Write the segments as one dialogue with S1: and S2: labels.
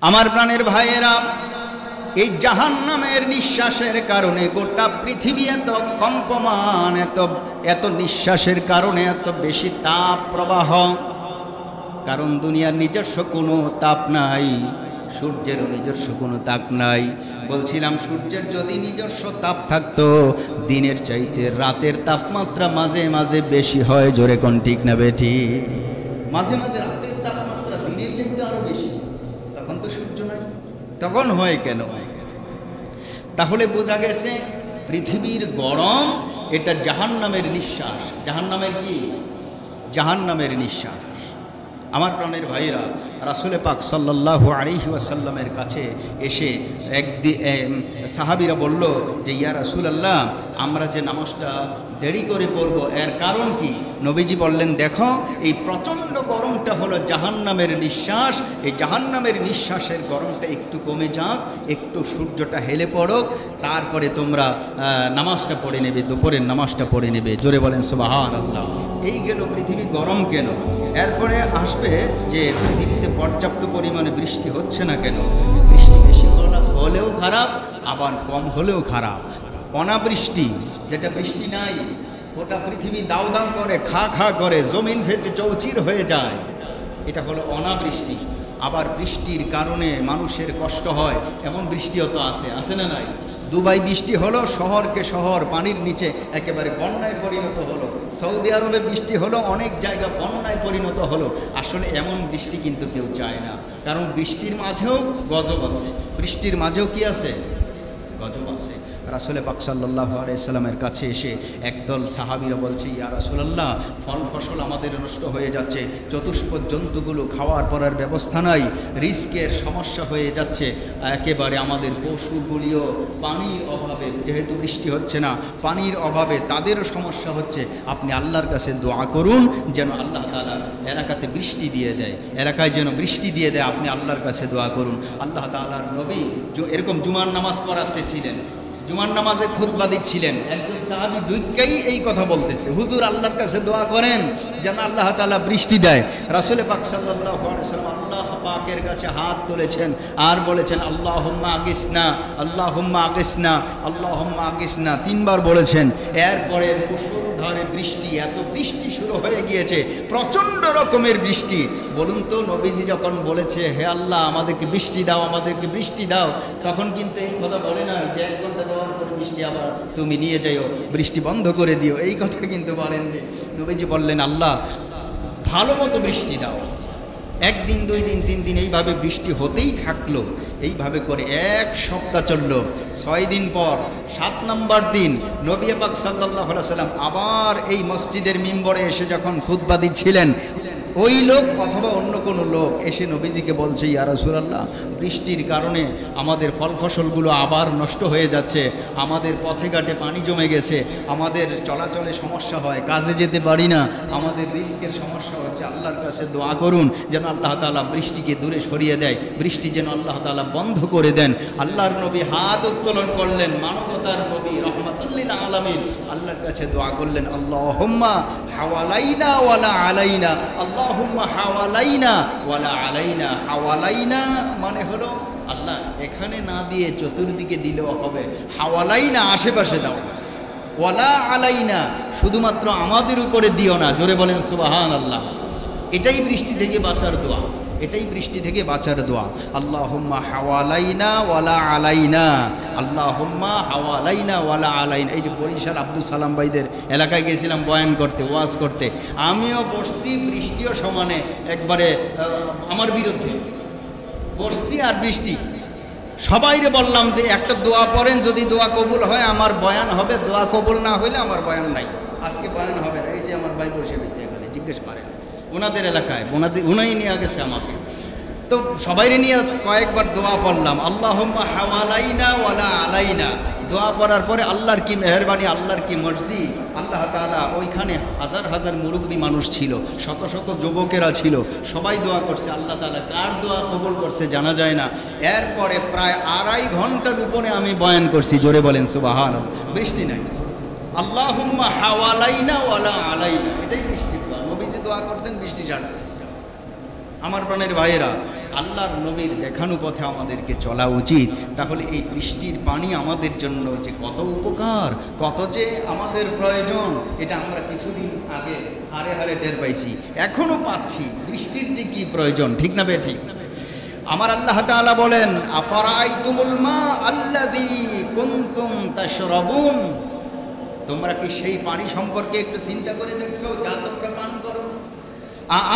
S1: আমার প্রাণের ভাইয়েরা, এই জাহান্নামের নিঃশ্বাসের কারণে গোটা পৃথিবী এত কম্পমান, এত নিঃশ্বাসের কারণে এত বেশি তাপ প্রবাহ। কারণ দুনিয়ার নিজস্ব কোনো তাপ নাই, সূর্যেরও নিজস্ব কোনো তাপ নাই। বলছিলাম সূর্যের যদি নিজস্ব তাপ থাকতো, দিনের চাইতে রাতের তাপমাত্রা মাঝে মাঝে বেশি হয়। জোরে কোন ঠিক না বেঠি? মাঝে মাঝে রাতের তাপমাত্রা দিনের চাইতে আরো বেশি। তখন তো সূর্য নাই, তখন হয় কেন? তাহলে বোঝা গেছে পৃথিবীর গরম এটা জাহান্নামের নিঃশ্বাস। জাহান্নামের কি? জাহান্নামের নিঃশ্বাস। আমার প্রাণের ভাইরা, রাসূল পাক সাল্লাল্লাহু আলাইহি ওয়াসাল্লামের কাছে এসে সাহাবীরা বলল যে ইয়া রাসূলুল্লাহ, আমরা যে নামাজটা দেরি করে পড়ব এর কারণ কি? নবীজি বললেন, দেখো এই প্রচণ্ড গরমটা হলো জাহান্নামের নিঃশ্বাস। এই জাহান্নামের নিঃশ্বাসের গরমটা একটু কমে যাক, একটু সূর্যটা হেলে পড়ুক, তারপরে তোমরা নামাজটা পড়ে নেবে, দুপুরের নামাজটা পড়ে নেবে। জোরে বলেন সুবহানাল্লাহ। এই গেল পৃথিবী গরম কেন। এরপরে আসবে যে পৃথিবীতে পর্যাপ্ত পরিমাণে বৃষ্টি হচ্ছে না কেন। বৃষ্টি বেশি হলেও খারাপ, আবার কম হলেও খারাপ। অনাবৃষ্টি, যেটা বৃষ্টি নাই, গোটা পৃথিবী দাউ দাউ করে, খা খা করে, জমিন ফেটে চৌচির হয়ে যায়, এটা হলো অনাবৃষ্টি। আবার বৃষ্টির কারণে মানুষের কষ্ট হয়, এমন বৃষ্টিও তো আছে না নাই? দুবাই বৃষ্টি হলো, শহরকে শহর পানির নিচে একেবারে বন্যায় পরিণত হলো। সৌদি আরবে বৃষ্টি হলো, অনেক জায়গা বন্যায় পরিণত হলো। আসলে এমন বৃষ্টি কিন্তু কেউ চায় না, কারণ বৃষ্টির মাঝেও গজব আছে। বৃষ্টির মাঝেও কি আছে? গজব আছে। রাসূল পাক সাল্লাল্লাহু আলাইহি সাল্লামের কাছে এসে একদল সাহাবীরা বলছে, ইয়া রাসূলুল্লাহ, ফল ফসল আমাদের নষ্ট হয়ে যাচ্ছে, চতুষ্পদ জন্তুগুলো খাওয়ার পরার ব্যবস্থা নাই, রিস্কের সমস্যা হয়ে যাচ্ছে, একেবারে আমাদের পশুগুলিও পানির অভাবে, যেহেতু বৃষ্টি হচ্ছে না, পানির অভাবে তাদেরও সমস্যা হচ্ছে। আপনি আল্লাহর কাছে দোয়া করুন যেন আল্লাহ তাআলা এলাকাতে বৃষ্টি দিয়ে দেয়, এলাকায় যেন বৃষ্টি দিয়ে দেয়। আপনি আল্লাহর কাছে দোয়া করুন। আল্লাহ তাআলার নবী এরকম জুমার নামাজ পড়াতে ছিলেন, জুমার নামাজে খুতবা দিচ্ছিলেন। একজন সাহাবী দুইকাই এই কথা বলতেছে, হুজুর আল্লাহর কাছে দোয়া করেন যেন আল্লাহ তাআলা বৃষ্টি দেয়। রাসূল পাক সাল্লাল্লাহু আলাইহি ওয়াসাল্লাম আল্লাহ পাকের কাছে হাত তুলেছেন আর বলেছেন, আল্লাহুম্মা আগিসনা, আল্লাহুম্মা আগিসনা, আল্লাহুম্মা আগিসনা, তিনবার বলেছেন। এরপরে মুষলধারে বৃষ্টি, এত বৃষ্টি শুরু হয়ে গিয়েছে, প্রচণ্ড রকমের বৃষ্টি। বলুন তো, নবীজি যখন বলেছে হে আল্লাহ আমাদেরকে বৃষ্টি দাও, আমাদেরকে বৃষ্টি দাও, তখন কিন্তু এই কথা বলে না যে 1 ঘন্টা দেওয়ার পরে বৃষ্টি আবার তুমি নিয়ে যাও, বৃষ্টি বন্ধ করে দিও, এই কথা কিন্তু বলেননি। নবীজি বললেন, আল্লাহ ভালো মতো বৃষ্টি দাও। 1 দিন 2 দিন 3 দিন এইভাবে বৃষ্টি হতেই থাকলো। এইভাবে করে 1 সপ্তাহ চলল। 6 দিন পর 7 নম্বর দিন নবী পাক সাল্লাল্লাহু আলাইহি সাল্লাম আবার এই মসজিদের মিম্বরে এসে যখন খুতবা দিচ্ছিলেন, ওই লোক অথবা অন্য কোনো লোক এসে নবীজিকে বলছে, ইয়া রাসূলুল্লাহ, বৃষ্টির কারণে আমাদের ফল ফসলগুলো আবার নষ্ট হয়ে যাচ্ছে, আমাদের পথে ঘাটে পানি জমে গেছে, আমাদের চলাচলে সমস্যা হয়, কাজে যেতে পারি না, আমাদের রিস্কের সমস্যা হচ্ছে। আল্লাহর কাছে দোয়া করুন যেন আল্লাহ তাআলা বৃষ্টিকে দূরে সরিয়ে দেয়, বৃষ্টি যেন আল্লাহ তাআলা বন্ধ করে দেন। আল্লাহর নবী হাত উত্তোলন করলেন, মানবতার নবী রাহমাতুল লিল আলামিন আল্লাহর কাছে দোয়া করলেন, আল্লাহুম্মা হাওয়ালাইনা ওয়ালা আলাইনা, আল্লাহুম্মা হাওয়ালাইনা ওয়ালা আলাইনা। হাওয়ালাইনা মানে হলো আল্লাহ এখানে না দিয়ে চতুর্দিকে দিলেও হবে, হাওয়ালাইনা আশেপাশে দাও, ওয়ালা আলাইনা শুধুমাত্র আমাদের উপরে দিও না। জোরে বলেন সুবহানাল্লাহ। এটাই বৃষ্টি থেকে বাঁচার দোয়া, এটাই বৃষ্টি থেকে বাঁচার দোয়া। আল্লাহুম্মা হাওয়ালাইনা ওয়ালা আলাইনা, আল্লাহুম্মা হাওয়ালাইনা ওয়ালা আলাইনা। এই যে বরিশাল আব্দুল সালাম ভাইদের এলাকায় গেছিলাম বয়ান করতে, ওয়াজ করতে, আমিও বসছি, বৃষ্টিও সমানে একবারে আমার বিরুদ্ধে বসছি আর বৃষ্টি। সবাইরে বললাম যে একটা দোয়া পড়েন, যদি দোয়া কবুল হয় আমার বয়ান হবে, দোয়া কবুল না হইলে আমার বয়ান নাই, আজকে বয়ান হবে না। এই যে আমার ভাই বসে রয়েছে এখানে, জিজ্ঞেস করেন ওনাদের এলাকায়, উনাই নিয়ে গেছে আমাকে। তো সবাইরে নিয়ে কয়েকবার দোয়া পড়লাম, আল্লাহুম্মা হাওয়ালাইনা ওয়ালা আলাইনা। দোয়া পড়ার পরে আল্লাহর কি মেহেরবানি, আল্লাহর কি মর্জি, আল্লাহ তাআলা ওইখানে হাজার হাজার মুরব্বী মানুষ ছিল, শত শত যুবকেরা ছিল, সবাই দোয়া করছে। আল্লাহ তাআলা কার দোয়া কবুল করছে জানা যায় না। এরপরে প্রায় 2.5 ঘন্টার উপরে আমি বয়ান করছি। জোরে বলেন সুবহানাল্লাহ। বৃষ্টি নাই। আল্লাহুম্মা হাওয়ালাইনা ওয়ালা আলাইনা, এটাই বৃষ্টি। নবীজি দোয়া করছেন, বৃষ্টি ছাড়ছে। আমার প্রাণের ভাইয়েরা, আল্লাহর নবীর দেখানো পথে আমাদেরকে চলা উচিত। তাহলে এই বৃষ্টির পানি আমাদের জন্য যে কত উপকার, কত যে আমাদের প্রয়োজন, এটা আমরা কিছুদিন আগে হারে হারে টের পাইছি, এখনও পাচ্ছি বৃষ্টির যে কি প্রয়োজন, ঠিক না বে ঠিক? আমার আল্লাহ তাআলা বলেন, আফারাইতুমুল মা আল্লাযী কুনতুম তাশরাবুন, তোমরা কি সেই পানি সম্পর্কে একটু চিন্তা করে দেখছো যা তোমরা পান করো?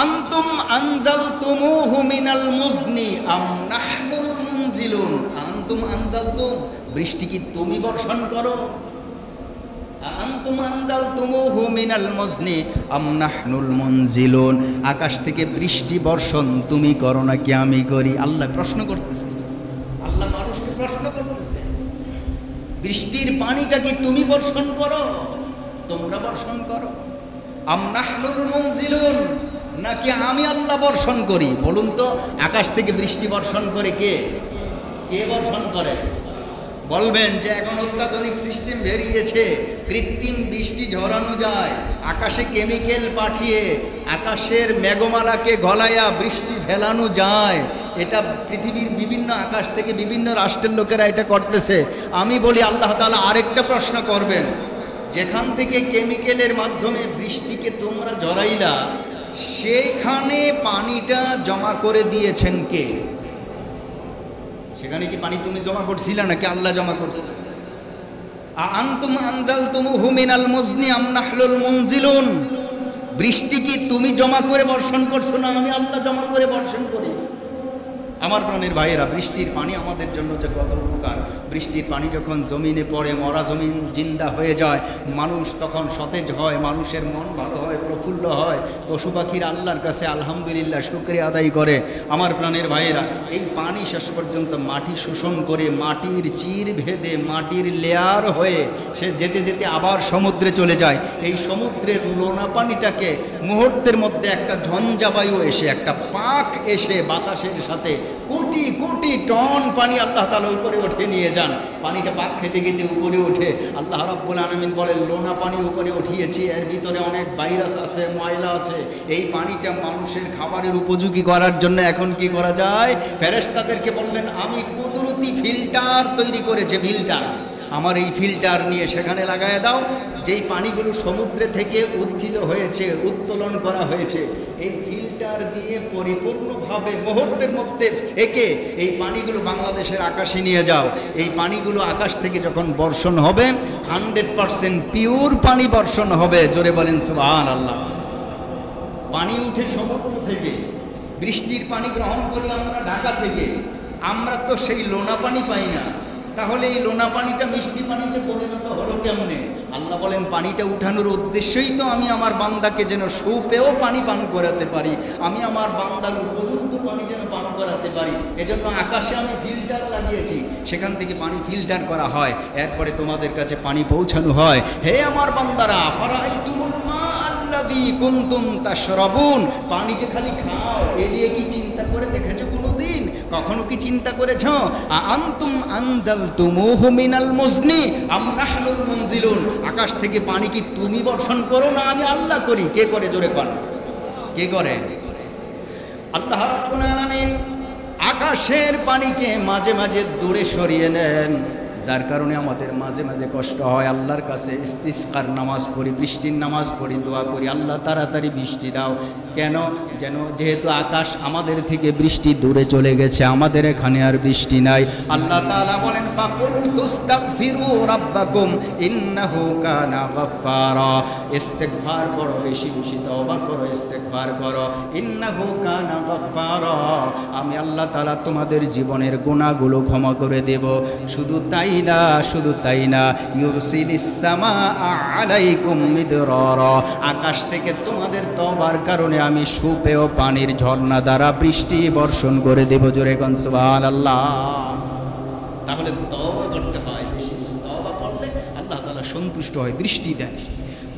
S1: আনতুম আনজালতুমুহু মিনাল মুজনি আম নাহনুল মুনজিলুন, আনতুম আনজালতুম, বৃষ্টি কি তুমি বর্ষণ করো? আনতুম আনজালতুমুহু মিনাল মুজনি আম নাহনুল মুনজিলুন, আকাশ থেকে বৃষ্টি বর্ষণ তুমি করো নাকি আমি করি? আল্লাহ প্রশ্ন করতেছে, আল্লাহ মানুষকে প্রশ্ন করতেছে, বৃষ্টির পানিটা কি তুমি বর্ষণ করো, তোমরা বর্ষণ করো? আম নাহনুল মুনজিলুন, নাকি আমি আল্লাহ বর্ষণ করি? বলুন তো, আকাশ থেকে বৃষ্টি বর্ষণ করে কে? কে বর্ষণ করে? বলবেন যে এখন অত্যাধুনিক সিস্টেম বেরিয়েছে, কৃত্রিম বৃষ্টি ঝরানো যায়, আকাশে কেমিক্যাল পাঠিয়ে আকাশের মেঘমালাকে গলায়া বৃষ্টি ফেলানো যায়। এটা পৃথিবীর বিভিন্ন আকাশ থেকে বিভিন্ন রাষ্ট্রের লোকেরা এটা করতেছে। আমি বলি আল্লাহ তাআলা আরেকটা প্রশ্ন করবেন, যেখান থেকে কেমিক্যালের মাধ্যমে বৃষ্টিকে তোমরা ঝরাইলা, সেইখানে পানিটা জমা করে দিয়েছেন কে? সেখানে কি পানি তুমি জমা করছিলা নাকি আল্লাহ জমা করছিল? আনতুম আনজালতুমুহু মিনাল মুজনি আম নাহনুল মুনজিলুন, বৃষ্টি কি তুমি জমা করে বর্ষণ করছো না আমি আল্লাহ জমা করে বর্ষণ করি? আমার প্রাণের ভাইয়েরা, বৃষ্টির পানি আমাদের জন্য যে কত উপকার। বৃষ্টির পানি যখন জমিনে পড়ে, মরা জমিন জিন্দা হয়ে যায়, মানুষ তখন সতেজ হয়, মানুষের মন ভালো হয়, প্রফুল্ল হয়, পশু পাখির আল্লাহর কাছে আলহামদুলিল্লাহ শুকরিয়া আদায় করে। আমার প্রাণের ভাইয়েরা, এই পানি শেষ পর্যন্ত মাটি শোষণ করে মাটির চির ভেদে মাটির লেয়ার হয়ে সে যেতে যেতে আবার সমুদ্রে চলে যায়। এই সমুদ্রের লোনা পানিটাকে মুহূর্তের মধ্যে একটা ঝঞ্ঝাবায়ু এসে, একটা পাক এসে বাতাসের সাথে কোটি কোটি টন পানি আল্লাহ তাআলা উপরে উঠে নিয়ে যান। পানিটা পাক খেতে খেতে উপরে ওঠে। আল্লাহ রাব্বুল আলামিন বলেন, লোনা পানি উপরে উঠিয়েছি, এর ভিতরে অনেক ভাইরাস আছে, ময়লা আছে, এই পানিটা মানুষের খাবারের উপযোগী করার জন্য এখন কি করা যায়? ফেরেশতাদেরকে বললেন, আমি কুদরতি ফিল্টার তৈরি করেছি, ফিল্টার, আমার এই ফিল্টার নিয়ে সেখানে লাগায় দাও। যেই পানিগুলো সমুদ্রে থেকে উত্থিত হয়েছে, উত্তোলন করা হয়েছে, এই ফিল্টার দিয়ে পরিপূর্ণভাবে মুহূর্তের মধ্যে ছেঁকে এই পানিগুলো বাংলাদেশের আকাশে নিয়ে যাও। এই পানিগুলো আকাশ থেকে যখন বর্ষণ হবে 100% পিওর পানি বর্ষণ হবে। জোরে বলেন সুবহানাল্লাহ। পানি উঠে সমুদ্র থেকে, বৃষ্টির পানি গ্রহণ করলাম আমরা ঢাকা থেকে, আমরা তো সেই লোনা পানি পাই না। তাহলে এই লোনা পানিটা মিষ্টি পানিতে পরিণত হলো কেমনে? আল্লাহ বলেন, পানিটা উঠানোর উদ্দেশ্যই তো আমি আমার বান্দাকে যেন সুপেয় পানি পান করাতে পারি, আমি আমার বান্দার উপযুক্ত পানি যেন পান করাতে পারি। এজন্য আকাশে আমি ফিল্টার লাগিয়েছি, সেখান থেকে পানি ফিল্টার করা হয়, এরপরে তোমাদের কাছে পানি পৌঁছানো হয়। হে আমার বান্দারা, আফারাইতুমুল মা আল্লাযী কুনতুম তাশরাবুন, পানি যে খালি খাও এ নিয়ে কি চিন্তা করে দেখেছো কোনোদিন? কখনো কি চিন্তা করেছ? আনতুম আনজালতুমুহু মিনাল মুজনি আম নাহনুল মুনজিলুন, আকাশ থেকে পানি কি তুমি বর্ষণ করো না আমি আল্লাহ করি? কে করে? জোরে কোন, কে করে? আল্লাহ রাব্বুল আলামিন আকাশের পানিকে মাঝে মাঝে দূরে সরিয়ে নেন, যার কারণে আমাদের মাঝে মাঝে কষ্ট হয়। আল্লাহর কাছে ইস্তিসকার নামাজ পড়ি, বৃষ্টির নামাজ পড়ি, দোয়া করি, আল্লাহ তাড়াতাড়ি বৃষ্টি দাও। কেন? যেহেতু আকাশ আমাদের থেকে বৃষ্টি দূরে চলে গেছে, আমাদের এখানে আর বৃষ্টি নাই। আল্লাহ তাআলা বলেন, ফাকুল তুস্তাগফিরু রাব্বাকুম ইন্নাহু কানা গাফফারা, ইস্তিগফার করো, বেশি বেশি তওবা করো, ইস্তিগফার করো, ইন্নাহু কানা গাফফারা, আমি আল্লাহ তাআলা তোমাদের জীবনের গুনাহগুলো ক্ষমা করে দেব। শুধু তাই না, শুধু তাই না, ইউরসিলিস সামা আলাইকুম মিদরারা, আকাশ থেকে তোমাদের তওবার কারণে আমি সুপেয় পানির ঝর্ণা দ্বারা বৃষ্টি বর্ষণ করে দেব। জোরে কোন সুবহানাল্লাহ। তাহলে তওবা করতে হয়, বেশি বেশি তওবা করলে আল্লাহ তাআলা সন্তুষ্ট হয়, বৃষ্টি দেন।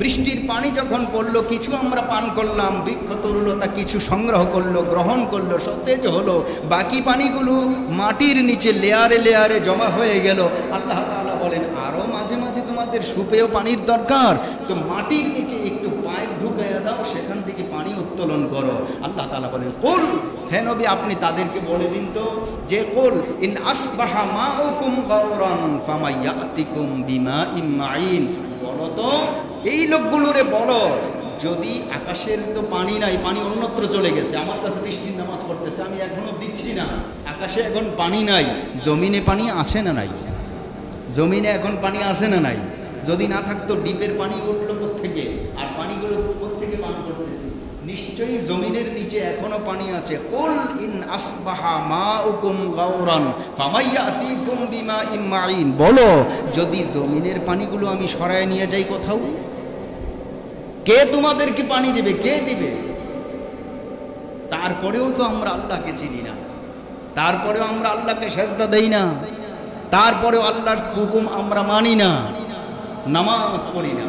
S1: বৃষ্টির পানি যখন পড়লো, কিছু আমরা পান করলাম, বৃক্ষ তরুলতা কিছু সংগ্রহ করলো, গ্রহণ করলো, সতেজ হলো, বাকি পানিগুলো মাটির নিচে লেয়ারে লেয়ারে জমা হয়ে গেল। আল্লাহ তাআলা বলেন, আরও মাঝে মাঝে তোমাদের সুপেয় পানির দরকার, তো মাটির নিচে একটু পাইপ ঢুকাইয়া দাও, সেখান থেকে পানি উত্তোলন করো। আল্লাহ তাআলা বলেন, কুল হে নবী আপনি তাদেরকে বলে দিন তো যে কুল ইন আসবাহা মাউকুম গাওরান ফামাইয়াতিকুম বিমাইন মাইন, বলো তো এই লোকগুলোরে বলো যদি আকাশের তো পানি নাই, পানি অন্যত্র চলে গেছে, আমার কাছে বৃষ্টির নামাজ পড়তেছে, আমি এখনো দিচ্ছি না, আকাশে এখন পানি নাই, জমিনে পানি আছে না নাই? জমিনে এখন পানি আছে না নাই? যদি না থাকতো ডিপের পানি উঠলো থেকে, আর পানিগুলো থেকে পান করতেছি, নিশ্চয়ই জমিনের নিচে এখনো পানি আছে। কুল ইন আসবাহা মাউকুম গাওরান ফামাইয়াতিকুম বিমাইন মাইন, বলো যদি জমিনের পানিগুলো আমি সরায় নিয়ে যাই কোথাও, কে তোমাদেরকে পানি দেবে? কে দিবে? তারপরেও তো আমরা আল্লাহকে চিনি না, তারপরেও আমরা আল্লাহকে সেজদা দেই না, তারপরেও আল্লাহর হুকুম আমরা মানি না, নামাজ পড়ি না,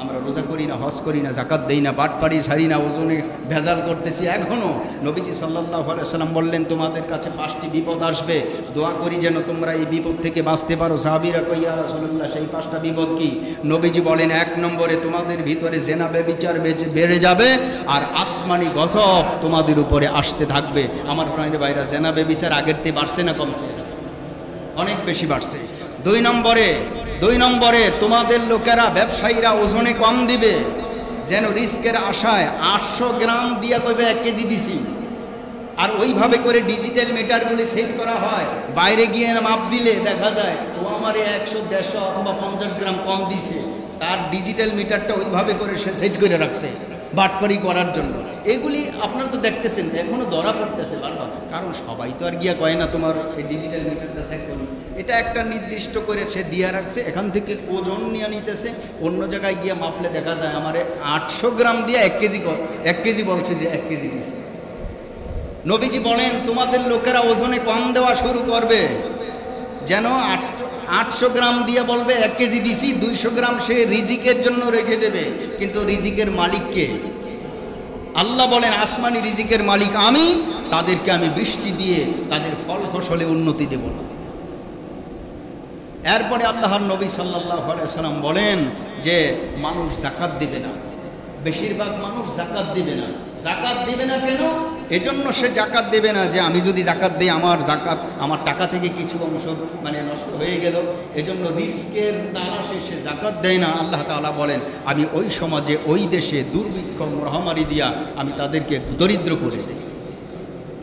S1: আমরা রোজা করি না, হজ করি না, জাকাত দেই না, বাটপাড়ি ছাড়ি না, ওজনে ভেজাল করতেছি এখনও। নবীজি সাল্লাল্লাহু আলাইহি সাল্লাম বললেন তোমাদের কাছে 5টি বিপদ আসবে, দোয়া করি যেন তোমরা এই বিপদ থেকে বাঁচতে পারো। সাহাবীরা কই ইয়া রাসূলুল্লাহ সেই 5টা বিপদ কি? নবীজি বলেন 1 নম্বরে তোমাদের ভিতরে জেনা ব্যভিচার বেড়ে যাবে, আর আসমানি গজব তোমাদের উপরে আসতে থাকবে। আমার প্রাণের ভাইরা, জেনা ব্যভিচার আগের থেকে বাড়ছে না কমছে? অনেক বেশি বাড়ছে। 2 নম্বরে তোমাদের লোকেরা ব্যবসায়ীরা ওজনে কম দিবে, যেন রিস্কের আশায় 800 গ্রাম দিয়া কইবে 1 কেজি দিছি, আর ওইভাবে করে ডিজিটাল মিটারগুলি সেট করা হয়, বাইরে গিয়ে মাপ দিলে দেখা যায় ও আমারে 100, 150 অথবা 50 গ্রাম কম দিছে, তার ডিজিটাল মিটারটা ওইভাবে করে সে সেট করে রাখছে বাটপারি করার জন্য। এগুলি আপনারা তো দেখতেছেন, এখনও ধরা পড়তেছে বারবার, কারণ সবাই তো আর গিয়া কয় না তোমার এই ডিজিটাল মিটারটা চেক করুন, এটা একটা নির্দিষ্ট করে সে দিয়ে রাখছে, এখান থেকে ওজন নিয়ে নিতেছে, অন্য জায়গায় গিয়ে মাপলে দেখা যায় আমারে 800 গ্রাম দিয়ে 1 কেজি বলছে যে 1 কেজি দিছে। নবীজি বলেন তোমাদের লোকেরা ওজনে কম দেওয়া শুরু করবে, যেন 800 গ্রাম দিয়ে বলবে 1 কেজি দিছি, 200 গ্রাম সে রিজিকের জন্য রেখে দেবে, কিন্তু রিজিকের মালিককে? আল্লাহ বলেন আসমানি রিজিকের মালিক আমি, তাদেরকে আমি বৃষ্টি দিয়ে তাদের ফল ফসলে উন্নতি দেব না। এরপরে আল্লাহর নবী সাল্লাল্লাহু আলাইহি সাল্লাম বলেন যে মানুষ জাকাত দিবে না, বেশিরভাগ মানুষ জাকাত দিবে না। জাকাত দিবে না কেন? এজন্য সে জাকাত দেবে না যে আমি যদি জাকাত দিই আমার টাকা থেকে কিছু অংশ নষ্ট হয়ে গেল, এজন্য রিস্কের তালাশে সে জাকাত দেয় না। আল্লাহ তাআলা বলেন আমি ওই সমাজে ওই দেশে দুর্ভিক্ষ মহামারী দিয়া আমি তাদেরকে দরিদ্র করে দিই।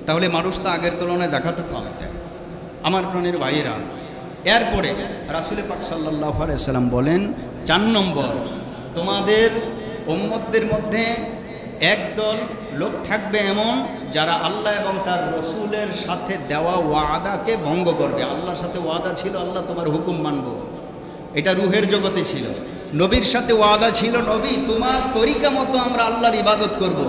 S1: তাহলে মানুষ তো আগের তুলনায় জাকাত কম দেয়। আমার প্রাণের ভাইয়েরা, এরপরে রাসূল পাক সাল্লাল্লাহু আলাইহি সাল্লাম বলেন 4 নম্বর, তোমাদের উম্মতদের মধ্যে একদল লোক থাকবে এমন যারা আল্লাহ এবং তার রসুলের সাথে দেওয়া ওয়াদাকে ভঙ্গ করবে। আল্লাহর সাথে ওয়াদা ছিল আল্লাহ তোমার হুকুম মানব, এটা রুহের জগতে ছিল। নবীর সাথে ওয়াদা ছিল নবী তোমার তরিকা মতো আমরা আল্লাহর ইবাদত করব।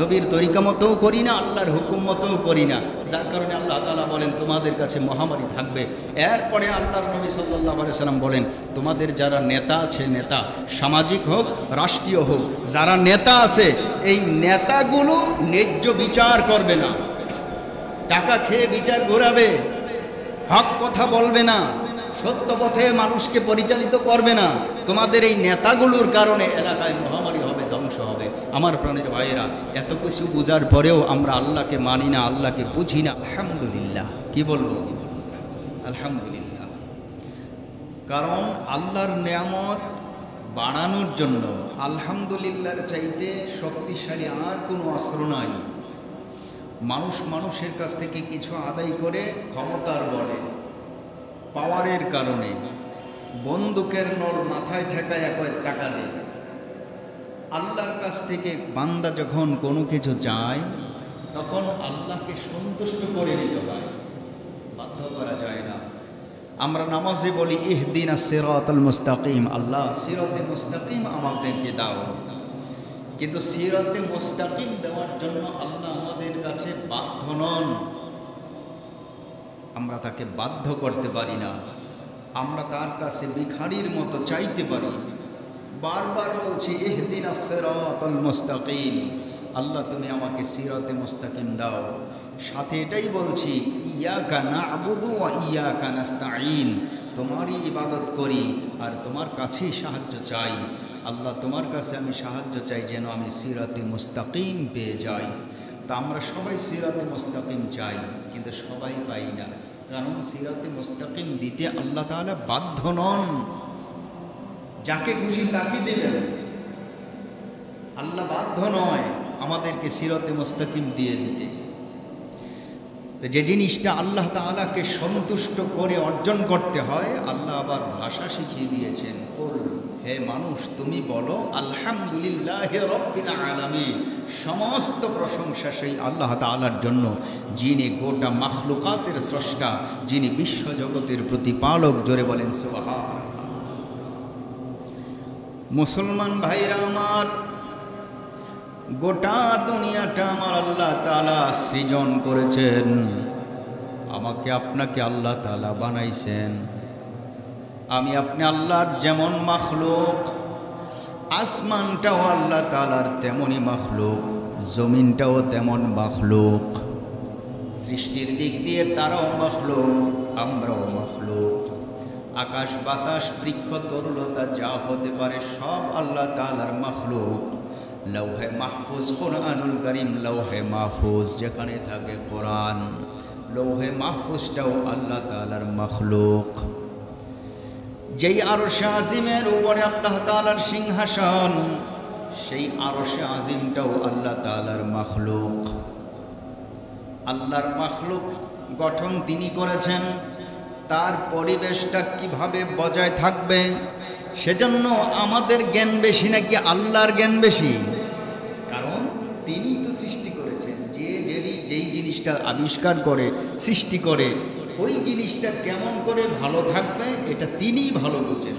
S1: নবীর তরিকা মতোও করি না, আল্লাহর হুকুম মতোও করি না, যার কারণে আল্লাহ তাআলা বলেন তোমাদের কাছে মহামারী থাকবে। এরপরে আল্লাহর নবী সাল্লাল্লাহু আলাইহি সাল্লাম বলেন তোমাদের যারা নেতা আছে, নেতা সামাজিক হোক রাষ্ট্রীয় হোক, যারা নেতা আছে এই নেতাগুলো ন্যায্য বিচার করবে না, টাকা খেয়ে বিচার ঘোরাবে, হক কথা বলবে না, সত্য পথে মানুষকে পরিচালিত করবে না। তোমাদের এই নেতাগুলোর কারণে এলাকায় মহামারী হবে, ধ্বংস হবে। আমার প্রাণের ভাইয়েরা, এত কিছু বোঝার পরেও আমরা আল্লাহকে মানি না, আল্লাহকে বুঝি না। আলহামদুলিল্লাহ, কি বলবো? আলহামদুলিল্লাহ। কারণ আল্লাহর নেয়ামত বাড়ানোর জন্য আলহামদুলিল্লাহর চাইতে শক্তিশালী আর কোনো অস্ত্র নাই। মানুষের কাছ থেকে কিছু আদায় করে ক্ষমতার বলে, পাওয়ারের কারণে বন্দুকের নল মাথায় ঠেকায় টাকা দেয়। আল্লাহর কাছ থেকে বান্দা যখন কোনো কিছু চায় তখন আল্লাহকে সন্তুষ্ট করে নিতে হয়, বাধ্য করা যায় না। আমরা নামাজে বলি ইহদিনাস সিরাতাল মুস্তাকিম, আল্লাহ সিরাতে মুস্তাকিম আমাদেরকে দাও, কিন্তু সিরাতে মুস্তাকিম দেওয়ার জন্য আল্লাহ আমাদের কাছে বাধ্য নন, আমরা তাকে বাধ্য করতে পারি না। আমরা তার কাছে ভিখারির মতো চাইতে পারি। বারবার বলছি ইহদিনাস সিরাতাল মুস্তাকিম, আল্লাহ তুমি আমাকে সিরাতে মুস্তাকিম দাও। সাথে এটাই বলছি ইয়াকা না'বুদু ওয়া ইয়াকা নাস্তাঈন, তোমারই ইবাদত করি আর তোমার কাছেই সাহায্য চাই। আল্লাহ তোমার কাছে আমি সাহায্য চাই যেন আমি সিরাতে মুস্তাকিম পেয়ে যাই। তা আমরা সবাই সিরাতে মুস্তাকিম চাই, কিন্তু সবাই পাই না। কারণ সিরাতে মুস্তাকিম দিতে আল্লাহ তাআলা বাধ্য নন, যাকে খুশি তাকে দেবেন। আল্লাহ বাধ্য নয় আমাদেরকে সিরাতে মুস্তাকিম দিয়ে দিতে। তো যে জিনিসটা আল্লাহ তাআলাকে সন্তুষ্ট করে অর্জন করতে হয়, আল্লাহ আবার ভাষা শিখিয়ে দিয়েছেন। হে মানুষ, তুমি বলো আলহামদুলিল্লাহি রাব্বিল আলামিন। সমস্ত প্রশংসা সেই আল্লাহ তাআলার জন্য, যিনি গোটা মাখলুকাতের স্রষ্টা, যিনি বিশ্বজগতের প্রতিপালক। জোরে বলেন সুবহানাল্লাহ। মুসলমান ভাইরা আমার, গোটা দুনিয়াটা আমার আল্লাহ তাআলা সৃজন করেছেন। আমাকে আপনাকে আল্লাহ তাআলা বানাইছেন। আমি আপনি আল্লাহর যেমন মাখলুক, আসমানটাও আল্লাহ তাআলার তেমনই মাখলুক, জমিনটাও তেমন মাখলুক। সৃষ্টির দিক দিয়ে তারাও মাখলুক, আমরাও মাখলুক। আকাশ বাতাস বৃক্ষ তরুলতা যা হতে পারে সব আল্লাহ তাআলার মাখলুক। লৌহে মাহফুজ, কোরআনুল কারীম লৌহে মাহফুজ যেখানে থাকে কোরআন, লৌহে মাহফুজটাও আল্লাহ তাআলার মাখলুক। যেই আরশে আজিমের উপরে আল্লাহ তাআলার সিংহাসন, সেই আরশে আজিমটাও আল্লাহ তাআলার মাখলুক। আল্লাহর মাখলুক গঠন তিনি করেছেন, তার পরিবেশটা কিভাবে বজায় থাকবে, সেজন্য আমাদের জ্ঞান বেশি নাকি আল্লাহর জ্ঞান বেশি? কারণ তিনি তো সৃষ্টি করেছেন। যেই জিনিসটা আবিষ্কার করে, সৃষ্টি করে, ওই জিনিসটা কেমন করে ভালো থাকবে এটা তিনিই ভালো বোঝেন।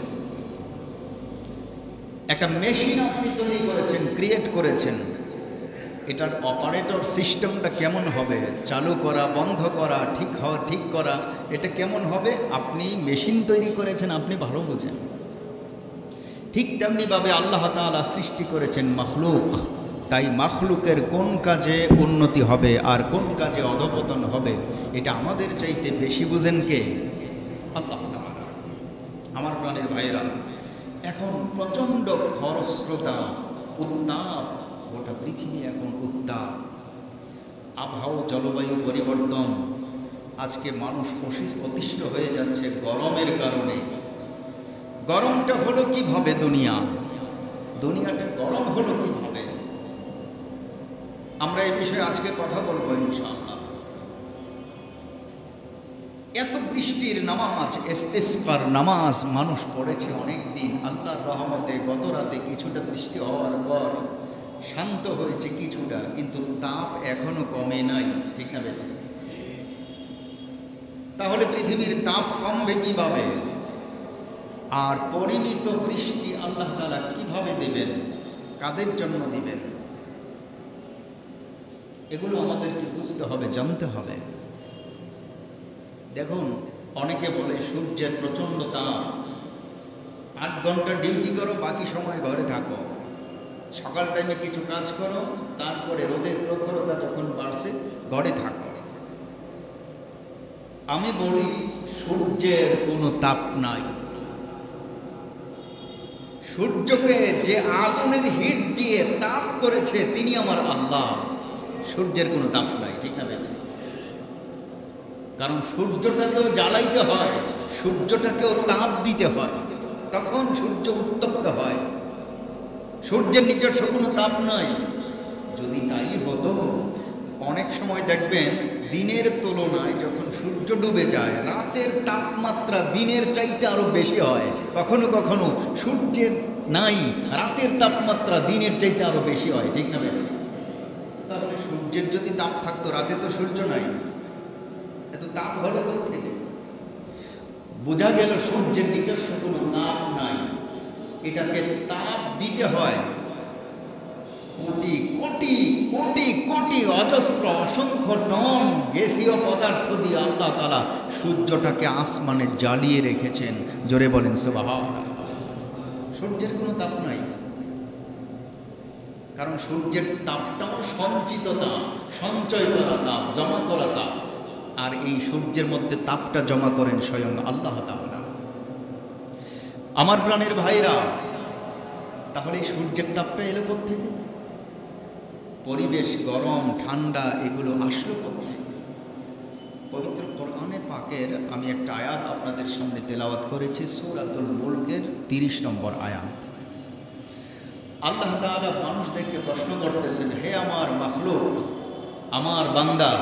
S1: একটা মেশিন আপনি তৈরি করেছেন, ক্রিয়েট করেছেন, এটার অপারেটর সিস্টেমটা কেমন হবে, চালু করা, বন্ধ করা, ঠিক করা, এটা কেমন হবে, আপনি মেশিন তৈরি করেছেন, আপনি ভালো বোঝেন। ঠিক তেমনিভাবে আল্লাহ তাআলা সৃষ্টি করেছেন মাখলুক। তাই মাখলুকের কোন কাজে উন্নতি হবে আর কোন কাজে অধপতন হবে, এটা আমাদের চাইতে বেশি বুঝেন কে? আল্লাহ তাআলা। আমার প্রাণের ভাইরা, এখন প্রচণ্ড খরস্রোতা, উত্তাপ, গোটা পৃথিবী এখন উত্তাপ। আবহাওয়া, জলবায়ু পরিবর্তন। আজকে মানুষ অতিষ্ঠ হয়ে যাচ্ছে গরমের কারণে। গরমটা হলো কিভাবে? দুনিয়াটা গরম হলো কিভাবে? আমরা এই বিষয়ে আজকে কথা বলবো ইনশাআল্লাহ। এত বৃষ্টির নামাজ, ইস্তিসকার নামাজ মানুষ পড়েছে অনেক দিন। আল্লাহর রহমতে গত রাতে কিছুটা বৃষ্টি হওয়ার পর শান্ত হয়েছে কিছুটা, কিন্তু তাপ এখনো কমে নাই। ঠিক না বেঠিক? তাহলে পৃথিবীর তাপ কমবে কিভাবে? আর পরিমিত বৃষ্টি আল্লাহ তাআলা কিভাবে দেবেন, কাদের জন্য দিবেন, এগুলো আমাদেরকে বুঝতে হবে, জানতে হবে। দেখুন, অনেকে বলে সূর্যের প্রচণ্ড তাপ, 8 ঘন্টা ডিউটি করো, বাকি সময় ঘরে থাকো, সকাল টাইমে কিছু কাজ করো, তারপরে রোদের প্রখরতা যখন বাড়ছে ঘরে থাকো। আমি বলি সূর্যের কোনো তাপ নাই। সূর্যকে যে আগুনের হিট দিয়ে তাপ করেছে তিনি আমার আল্লাহ। সূর্যের কোনো তাপ নাই। ঠিক না বেঠিক? কারণ সূর্যটাকেও জ্বালাইতে হয়, সূর্যটাকেও তাপ দিতে হয়, তখন সূর্য উত্তপ্ত হয়। সূর্যের নিজস্ব কোনো তাপ নাই। যদি তাই হতো, অনেক সময় দেখবেন দিনের তুলনায় যখন সূর্য ডুবে যায়, রাতের তাপমাত্রা দিনের চাইতে আরো বেশি হয়। কখনো কখনো সূর্যের নাই, রাতের তাপমাত্রা দিনের চাইতে আরো বেশি হয়। ঠিক না বেঠিক? তাহলে সূর্যের যদি তাপ থাকতো, রাতে তো সূর্য নাই, এত তাপ হলো কোত্থেকে? বোঝা গেল সূর্যের নিজস্ব কোনো তাপ নাই। এটাকে তাপ দিতে হয় কোটি কোটি কোটি কোটি অজস্র অসংখ্য টন গ্যাসীয় পদার্থ দিয়ে আল্লাহ তাআলা সূর্যটাকে আসমানে জ্বালিয়ে রেখেছেন। জোরে বলেন সুবহানাল্লাহ। সূর্যের কোনো তাপ নাই, কারণ সূর্যের তাপটাও সঞ্চিত তাপ, সঞ্চয় করা তাপ, জমা করা তাপ। আর এই সূর্যের মধ্যে তাপটা জমা করেন স্বয়ং আল্লাহ তাআলা। আমার প্রাণের ভাইরা, তাহলে এই সূর্যের তাপটা এলো কোত্থেকে? পরিবেশ গরম ঠান্ডা এগুলো আসলো কোথায়? পবিত্র কোরআনে পাকের আমি একটা আয়াত আপনাদের সামনে তেলাওয়াত করেছি, সূরাতুল মুলকের 30 নম্বর আয়াত। আল্লাহ তাআলা মানুষদেরকে প্রশ্ন করতেছেন, হে আমার মাখলুক, আমার বান্দা,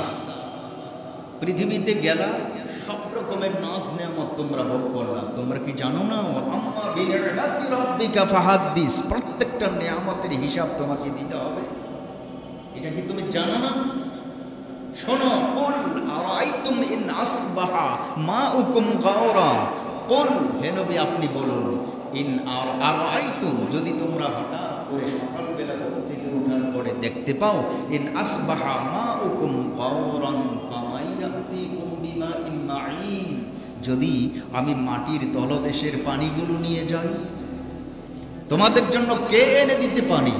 S1: পৃথিবীতে গেলা, সব রকমের নাজ নেয়ামত তোমরা ভোগ করলা, তোমরা কি জানো না? আম্মা বিনিআমাতি রাব্বিকা ফাহাদ্দিস, প্রত্যেকটা নিয়ামতের হিসাব তোমাকে দিতে হবে, এটা কি তুমি জানো না? শোনো, কুল আরাইতুম ইন আসবাহা মাউকুম গাওরা, কুল, হে নবী আপনি বলুন, ইন আরাইতুম, যদি তোমরা হঠাৎ করে সকালবেলা ঘুম থেকে ওঠার পরে দেখতে পাও, ইন আসবাহা মাউকুম গাওরান ফামাইয়াতিকুম বিমাইন মাইন, যদি আমি মাটির তলদেশের পানিগুলো নিয়ে যাই, তোমাদের জন্য কে এনে দিতে পানি?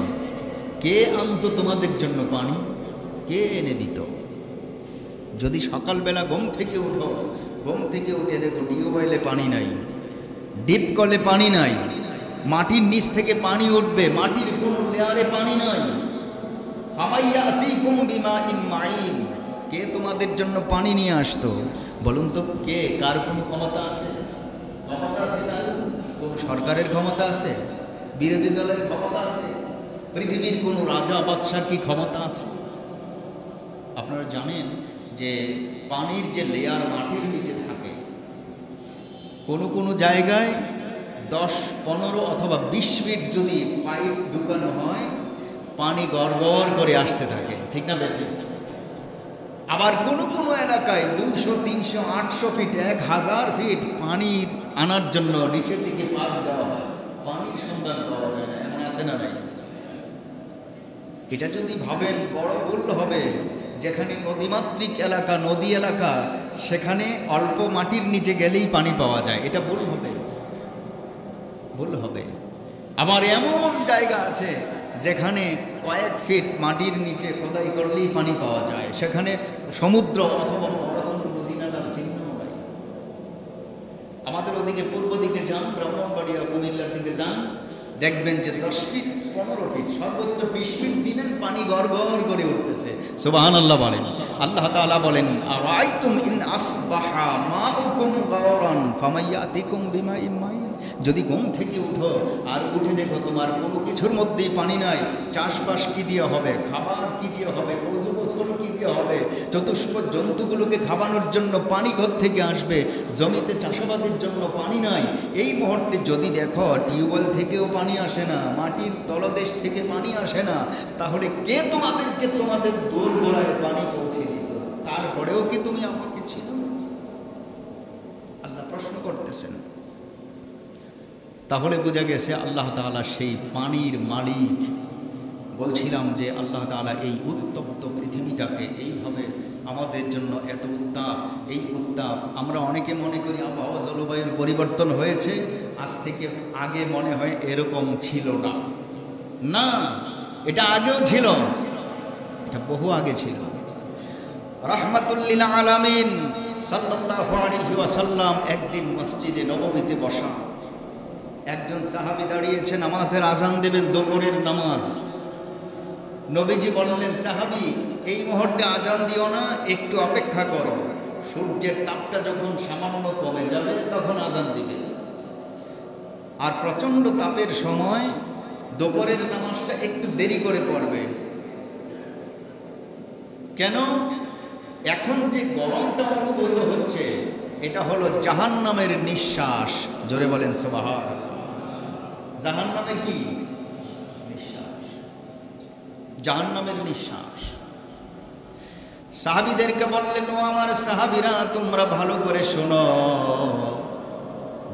S1: কে আনতো তোমাদের জন্য পানি? কে এনে দিত? যদি সকালবেলা ঘুম থেকে উঠো, ঘুম থেকে উঠে দেখো টিউবওয়েলে পানি নাই, ডিপ কলে পানি নাই, মাটির নিচ থেকে পানি উঠবে, মাটির কোনো লেয়ারে পানি নাই, ফামাইয়াতিকুম বিমাইন মাইন, কে তোমাদের জন্য পানি নিয়ে আসতো? বলুন তো, কে? কার কোনো ক্ষমতা আছে? ক্ষমতা আছে কার? কোন সরকারের ক্ষমতা আছে? বিরোধী দলের ক্ষমতা আছে? পৃথিবীর কোনো রাজা বাদশার কি ক্ষমতা আছে? আপনারা জানেন যে পানির যে লেয়ার মাটির নিচে থাকে, কোনো কোনো জায়গায় 10, 15 অথবা 20 ফিট যদি পাইপ ঢুকানো হয়, পানি গড়গড় করে আসতে থাকে, ঠিক না বেঠিক? আবার কোনো কোনো এলাকায় 200, 300, 800 ফিট, 1000 ফিট পানির আনার জন্য নিচের দিকে পাইপ দেওয়া হয়, পানির সন্ধান পাওয়া যায় না, এমন আছে না নাই? এটা যদি ভাবেন বড় ভুল হবে। যেখানে নদীমাতৃক এলাকা, নদী এলাকা, সেখানে অল্প মাটির নিচে গেলেই পানি পাওয়া যায়, এটা ভুল হবে, ভুল হবে। আবার এমন জায়গা আছে যেখানে কয়েক ফিট মাটির নিচে খোদাই করলেই পানি পাওয়া যায়, সেখানে সমুদ্র অথবা বড় কোনো নদী নালার চিহ্ন হয়। আমাদের ওদিকে পূর্ব দিকে যান, ব্রাহ্মণবাড়িয়া কুমিল্লার দিকে যান, দেখবেন যে 10 ফিট, 15 ফিট, সর্বোচ্চ 20 ফিট দিলেন পানি গড়গড় করে উঠতেছে। সুবহানাল্লাহ বলেন। আল্লাহ তাআলা বলেন, আরাইতুম ইন আসবাহা মাউকুম গাওরান ফামাইয়াতিকুম বিমাইন মাইন, যদি ঘুম থেকে উঠো আর উঠে দেখো তোমার কোনো কিছুর মধ্যেই পানি নাই, চাষবাস কি দিয়ে হবে, খাবার কি দিয়ে হবে, ওযু গোসল কি দিয়ে হবে, চতুষ্পদ জন্তুগুলোকে খাওয়ানোর জন্য পানি থেকে আসবে, জমিতে চাষাবাদের জন্য পানি নাই, এই মুহূর্তে যদি দেখো টিউবওয়েল থেকেও পানি আসে না, মাটির তলদেশ থেকে পানি আসে না, তাহলে কে তোমাদেরকে তোমাদের দোরগোড়ায় পানি পৌঁছে দিত? তারপরেও কি তুমি আমাকে ছিল? আল্লাহ প্রশ্ন করতেছেন। তাহলে বোঝা গেছে আল্লাহ তাআলা সেই পানির মালিক। বলছিলাম যে আল্লাহ তাআলা এই উত্তপ্ত পৃথিবীটাকে এইভাবে আমাদের জন্য এত উত্তাপ, এই উত্তাপ আমরা অনেকে মনে করি আবহাওয়া জলবায়ুর পরিবর্তন হয়েছে, আজ থেকে আগে মনে হয় এরকম ছিল না। না, এটা আগেও ছিল, এটা বহু আগে ছিল। রাহমাতুল লিল আলামিন সাল্লাল্লাহু আলাইহি ওয়াসাল্লাম একদিন মসজিদে নববীতে বসা, একজন সাহাবী দাঁড়িয়েছে, নামাজের আজান দেবেন, দুপুরের নামাজ। নবীজি বললেন, সাহাবী এই মুহূর্তে আজান দিও না, একটু অপেক্ষা করো, সূর্যের তাপটা যখন সামান্য কমে যাবে তখন আজান দিবে। আর প্রচণ্ড তাপের সময় দুপুরের নামাজটা একটু দেরি করে পড়বে। কেন? এখন যে গরমটা অনুভূত হচ্ছে এটা হলো জাহান্নামের নিঃশ্বাস। জোরে বলেন সুবহানাল্লাহ। জাহান্নামের কি নিঃশ্বাস? জাহান্নামের নিঃশ্বাস। সাহাবীদেরকে বললেন, ও আমার সাহাবীরা, তোমরা ভালো করে শোনো,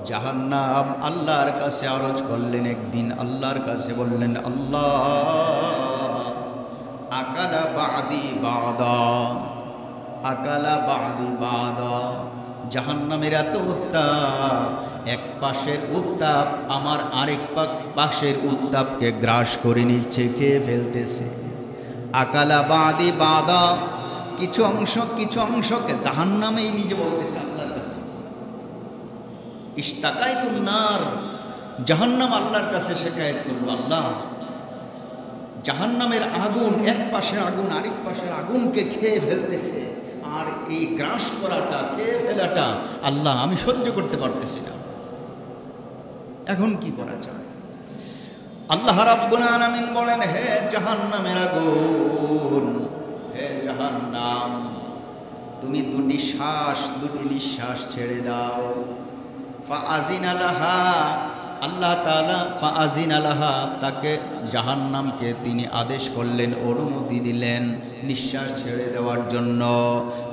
S1: জাহান্নাম আল্লাহর কাছে আরজ করলেন। একদিন আল্লাহর কাছে বললেন, আল্লাহ, আকালা বাদি বাদা, আকালা বাদি বাদা, জাহান্নামের এত উত্তাপ, এক পাশের উত্তাপ আমার আরেক পাশের উত্তাপকে গ্রাস করে নিচ্ছে, খেয়ে ফেলতেছে। আকালা বাদি বাদা, কিছু অংশকে জাহান্নামেই নিজে বলতেছে আল্লাহর কাছে। ইশতাকাইতুন নার, জাহান্নাম আল্লাহর কাছে শিকায়েত করল, আল্লাহ জাহান্নামের আগুন, এক পাশের আগুন আরেক পাশের আগুনকে খেয়ে ফেলতেছে। আর এই গ্রাস করাটা, খেয়ে ফেলাটা আল্লাহ আমি সহ্য করতে পারতেছি না। এখন কি করা যায়? আল্লাহ রাব্বুল আলামিন বলেন, হে জাহান্নামের আগুন, হে জাহান্নাম, তুমি দুটি নিঃশ্বাস ছেড়ে দাও। ফাআযিনা লাহা, আল্লাহ তাআলা ফাআযিনা লাহা, তাকে জাহান্নামকে তিনি আদেশ করলেন, অনুমতি দিলেন নিঃশ্বাস ছেড়ে দেওয়ার জন্য।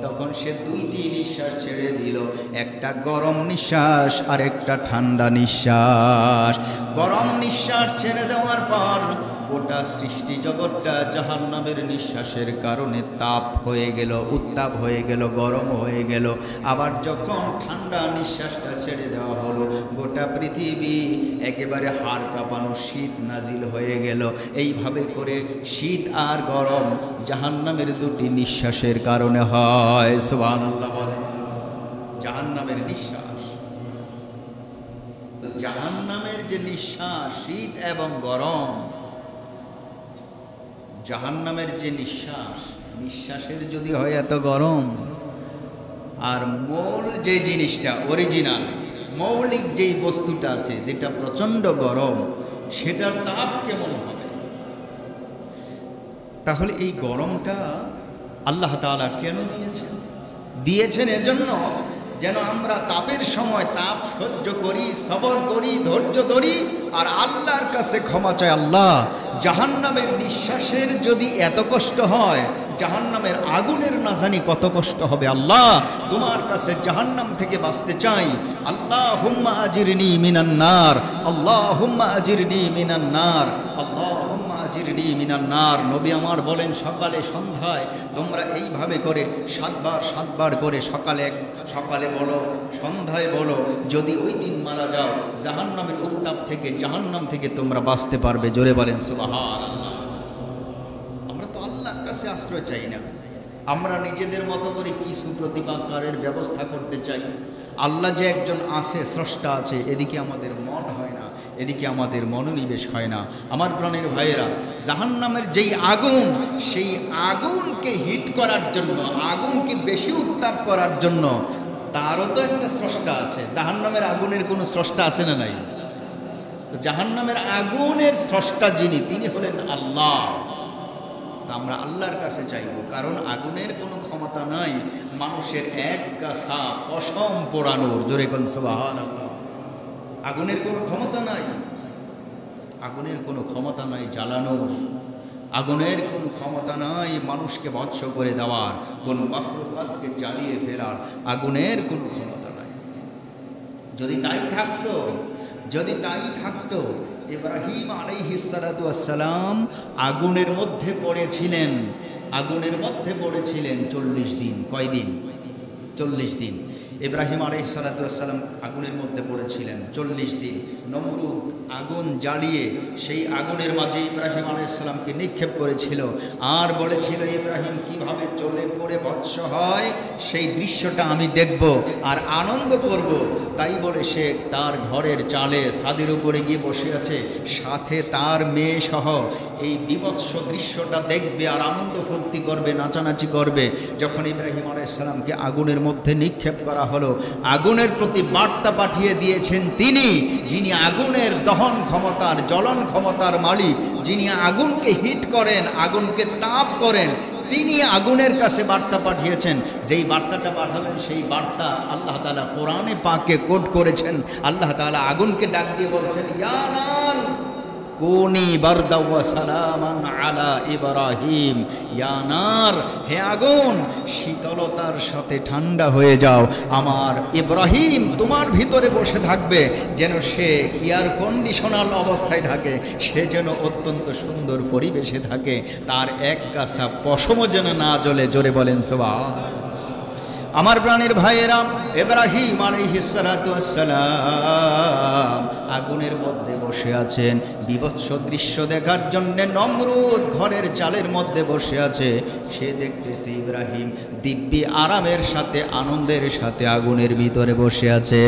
S1: তখন সে দুইটি নিঃশ্বাস ছেড়ে দিল, একটা গরম নিঃশ্বাস আর একটা ঠান্ডা নিঃশ্বাস। গরম নিঃশ্বাস ছেড়ে দেওয়ার পর গোটা সৃষ্টি জগৎটা জাহান্নামের নিঃশ্বাসের কারণে তাপ হয়ে গেল, উত্তাপ হয়ে গেল, গরম হয়ে গেল। আবার যখন ঠান্ডা নিঃশ্বাসটা ছেড়ে দেওয়া হলো, গোটা পৃথিবী একেবারে হাড় কাঁপানো শীত নাজিল হয়ে গেল। এইভাবে করে শীত আর গরম জাহান্নামের দুটি নিঃশ্বাসের কারণে হয়। সুবহানাল্লাহ বলেন। জাহান্নামের নিঃশ্বাস, জাহান্নামের যে নিঃশ্বাস, শীত এবং গরম, জাহান্নামের যে নিঃশ্বাসের যদি হয় এত গরম, আর মূল যে জিনিসটা, অরিজিনাল মৌলিক যেই বস্তুটা আছে যেটা প্রচণ্ড গরম, সেটার তাপ কেমন হবে? তাহলে এই গরমটা আল্লাহ তাআলা কেন দিয়েছেন এজন্য যেন আমরা তাপের সময় তাপ সহ্য করি, সবর করি, ধৈর্য ধরি আর আল্লাহর কাছে ক্ষমা চাই। আল্লাহ, জাহান্নামের নিঃশ্বাসের যদি এত কষ্ট হয়, জাহান্নামের আগুনের না জানি কত কষ্ট হবে। আল্লাহ, তোমার কাছে জাহান্নাম থেকে বাঁচতে চাই। আল্লাহুম্মা আজিরনি মিনান নার, আল্লাহুম্মা আজিরনি মিনান নার, আল্লাহুম্মা আজিরনি মিনান নার। নবী আমার বলেন, সকালে সন্ধ্যায় তোমরা এইভাবে করে সাতবার করে সকালে বলো, সন্ধ্যায় বলো। যদি ওই দিন মারা যাও, জাহান্নামের উত্তাপ থেকে, জাহান্নাম থেকে তোমরা বাঁচতে পারবে। জোরে বলেন সুবহানাল্লাহ। আমরা তো আল্লাহর কাছে আশ্রয় চাই না, আমরা নিজেদের মতো করে কিছু প্রতিকারের ব্যবস্থা করতে চাই। আল্লাহ যে একজন আছে, স্রষ্টা আছে, এদিকে আমাদের মন হয় না, এদিকে আমাদের মনোনিবেশ হয় না। আমার প্রাণের ভাইয়েরা, জাহান্নামের যেই আগুন, সেই আগুনকে হিট করার জন্য, আগুনকে বেশি উত্তাপ করার জন্য তারও তো একটা স্রষ্টা আছে। জাহান্নামের আগুনের কোনো স্রষ্টা আছে না নাই? তো জাহান্নামের আগুনের স্রষ্টা যিনি, তিনি হলেন আল্লাহ। তা আমরা আল্লাহর কাছে চাইব, কারণ আগুনের কোনো ক্ষমতা নাই মানুষের এক গাছা পশম পোড়ানোর। জোরে কোন সুবহানাল্লাহ। আগুনের কোনো ক্ষমতা নাই, আগুনের কোনো ক্ষমতা নাই জ্বালানোর, আগুনের কোনো ক্ষমতা নাই মানুষকে ভস্ম করে দেওয়ার, কোনো মাখলুকাতকে জ্বালিয়ে ফেলার আগুনের কোনো ক্ষমতা নাই। যদি তাই থাকতো ইব্রাহিম আলাইহিস সালাতু ওয়াস সালাম আগুনের মধ্যে পড়েছিলেন 40 দিন। কয়দিন? 40 দিন। ইব্রাহিম আলাইহিস সালাতু ওয়াস সালাম আগুনের মধ্যে পড়েছিলেন 40 দিন। নমরুদ আগুন জ্বালিয়ে সেই আগুনের মাঝে ইব্রাহিম আলাইহিস সালামকে নিক্ষেপ করেছিল আর বলেছিল, ইব্রাহিম কিভাবে চলে পড়ে ভস্ম হয় সেই দৃশ্যটা আমি দেখব আর আনন্দ করব। তাই বলে সে তার ঘরের চালে ছাদের উপরে গিয়ে বসে আছে, সাথে তার মেয়ে সহ এই বিভৎস দৃশ্যটা দেখবে আর আনন্দ ফুর্তি করবে, নাচানাচি করবে। যখন ইব্রাহিম আলাইহিস সালামকে আগুনের মধ্যে নিক্ষেপ করা হলো, আগুনের প্রতি বার্তা পাঠিয়ে দিয়েছেন তিনি, যিনি আগুনের দহন ক্ষমতার, জ্বলন ক্ষমতার মালিক, যিনি আগুনকে হিট করেন, আগুনকে তাপ করেন, তিনি আগুনের কাছে বার্তা পাঠিয়েছেন। যেই বার্তাটা পাঠালেন সেই বার্তা আল্লাহ তাআলা কোরআনে পাকে কোট করেছেন। আল্লাহ তাআলা আগুনকে ডাক দিয়ে বলছেন, ইয়া নার কুনি বারদাও ওয়া সালামান আলা ইব্রাহিম। ইয়া নার, হে আগুন, শীতলতার সাথে ঠান্ডা হয়ে যাও। আমার ইব্রাহিম তোমার ভিতরে বসে থাকবে, যেন সে এয়ার কন্ডিশনাল অবস্থায় থাকে, সে যেন অত্যন্ত সুন্দর পরিবেশে থাকে, তার এক গাছা পশমও যেন না জ্বলে। জোরে বলেন সুবহানাল্লাহ। আমার প্রাণের ভাইয়েরা, ইব্রাহিম আলাইহিস সালাতু ওয়াস সালাম আগুনের মধ্যে বসে আছেন। বিভৎস দৃশ্য দেখার জন্য নমরুদ ঘরের চালের মধ্যে বসে আছে। সে দেখতেছে ইব্রাহিম দিব্যি আরামের সাথে, আনন্দের সাথে আগুনের ভিতরে বসে আছে।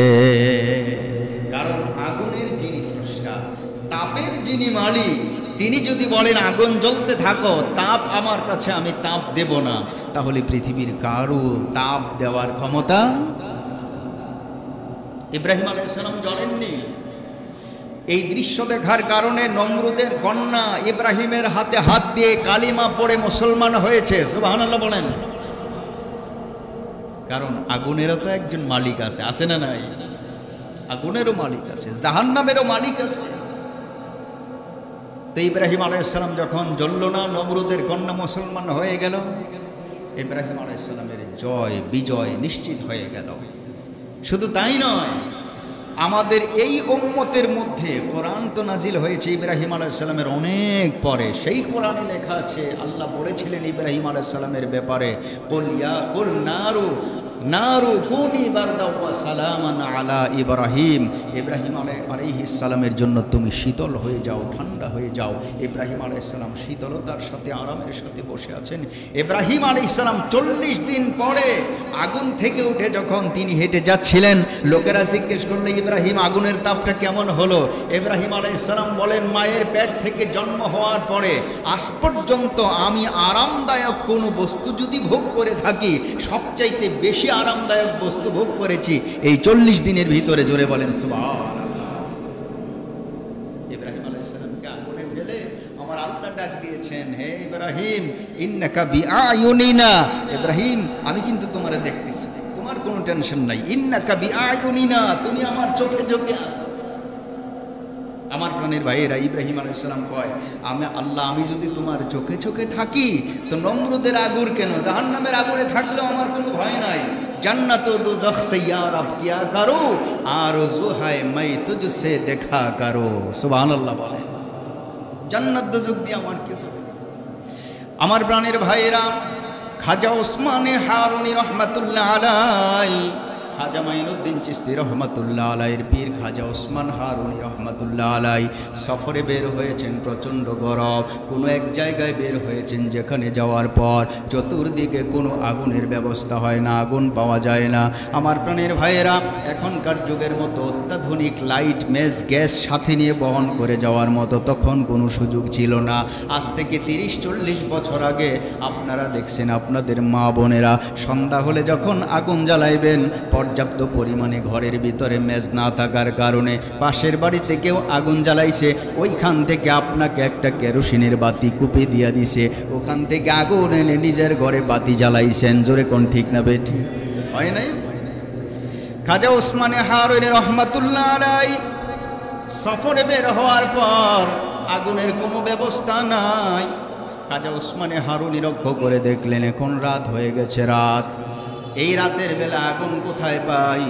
S1: কারণ আগুনের যিনি স্রষ্টা, তাপের যিনি মালিক, তিনি যদি বলেন আগুন জ্বলতে থাকো, তাপ আমার কাছে, আমি তাপ দেব না, তাহলে পৃথিবীর কারো তাপ দেওয়ার ক্ষমতা। ইব্রাহিম আলাইহিস সালাম জ্বলেননি। এই দৃশ্য দেখার কারণে নমরুদের কন্যা ইব্রাহিমের হাতে হাত দিয়ে কালিমা পড়ে মুসলমান হয়েছে। সুবহানাল্লাহ বলেন। কারণ আগুনেরও তো একজন মালিক আছে, আছে না নাই? আগুনেরও মালিক আছে, জাহান্নামেরও মালিক আছে। তো ইব্রাহিম আলাইহিস সালাম যখন জ্বলল না, নমরুদের কন্যা মুসলমান হয়ে গেল, ইব্রাহিম আলাইহিস সালামের জয় বিজয় নিশ্চিত হয়ে গেল। শুধু তাই নয়, আমাদের এই উম্মতের মধ্যে কোরআন তো নাজিল হয়েছে ইব্রাহিম আলাইহিস সালামের অনেক পরে। সেই কোরআনে লেখা আছে, আল্লাহ বলেছিলেন ইব্রাহিম আলাইহিস সালামের ব্যাপারে, কুল নারু কুনি বারদাও ওয়া সালামান আলা ইব্রাহিম। ইব্রাহিম আলাইহিস সালামের জন্য তুমি শীতল হয়ে যাও, ঠান্ডা হয়ে যাও। ইব্রাহিম আলাইহিস সালাম শীতলতার সাথে আরামের সাথে বসে আছেন। ইব্রাহিম আলাইহিস সালাম 40 দিন পরে আগুন থেকে উঠে যখন তিনি হেঁটে যাচ্ছিলেন, লোকেরা জিজ্ঞেস করলো, ইব্রাহিম আগুনের তাপটা কেমন হলো? ইব্রাহিম আলাইহিস সালাম বলেন, মায়ের পেট থেকে জন্ম হওয়ার পরে আজ পর্যন্ত আমি আরামদায়ক কোনো বস্তু যদি ভোগ করে থাকি, সবচাইতে বেশি আরামদায়ক বস্তু ভোগ করেছি এই 40 দিনের ভিতরে। জোরে বলেন সুবহানাল্লাহ। ইব্রাহিম আলাইহিস সালামকে আগুনে ফেলে আমার আল্লাহ ডাক দিয়েছেন, হে ইব্রাহিম ইন্নাকা বিআয়ুনিনা। ইব্রাহিম আমি কিন্তু তোমারে দেখতেছি, তোমার কোনো টেনশন নাই। ইন্নাকা বিআয়ুনিনা, তুমি আমার চোখে চোখে আছো। আমার প্রাণের ভাইয়েরা, ইব্রাহিম আলাইহিস সালাম কয়, আমি যদি তোমার চোখে চোখে থাকি তো নমরুদের আগুন কেন, জাহান্নামের আগুনে থাকলেও আমার কোনো ভয় নাই। জান্নাত ও দোজখ সে ইয়া রব কিয়া করো, আরজু হায় মাই তুঝসে দেখা করো। সুবহানাল্লাহ বলেন। জান্নাত দোজখ দিয়ে আমার কি হবে? আমার প্রাণের ভাইয়েরা, খাজা ওসমানে হারুনি রহমাতুল্লাহ আলাইহি, খাজা মাইনুদ্দিন চিশতি রহমাতুল্লাহ আলাইহির পীর খাজা ওসমান হারুনি রহমাতুল্লাহ আলাইহি সফরে বের হয়েছেন। প্রচণ্ড গরম, কোনো এক জায়গায় বের হয়েছেন যেখানে যাওয়ার পর চতুর্দিকে কোনো আগুনের ব্যবস্থা হয় না, আগুন পাওয়া যায় না। আমার প্রাণের ভাইয়েরা, এখনকার যুগের মতো অত্যাধুনিক লাইট মেজ গ্যাস সাথে নিয়ে বহন করে যাওয়ার মতো তখন কোনো সুযোগ ছিল না। আজ থেকে 30-40 বছর আগে আপনারা দেখছেন, আপনাদের মা বোনেরা সন্ধ্যা হলে যখন আগুন জ্বালাইবেন, পর্যাপ্ত পরিমাণে ঘরের ভিতরে মেজ না থাকার কারণে পাশের বাড়িতে কেউ আগুন জ্বালাইছে, ওইখান থেকে আপনাকে একটা কেরোসিনের বাতি কুপি দিয়া দিছে, ওখান থেকে আগুন এনে নিজের ঘরে বাতি জ্বালাইছেন। জোরে কোন ঠিক না বেঠি? হয় নাই? খাজা ওসমানে হারুনি রহমাতুল্লাহ আলাইহি সফরে বের হওয়ার পর আগুনের কোনো ব্যবস্থা নাই। খাজা ওসমানে হারুনি লক্ষ্য করে দেখলেন এখন রাত হয়ে গেছে। রাত, এই রাতের বেলা আগুন কোথায় পাই?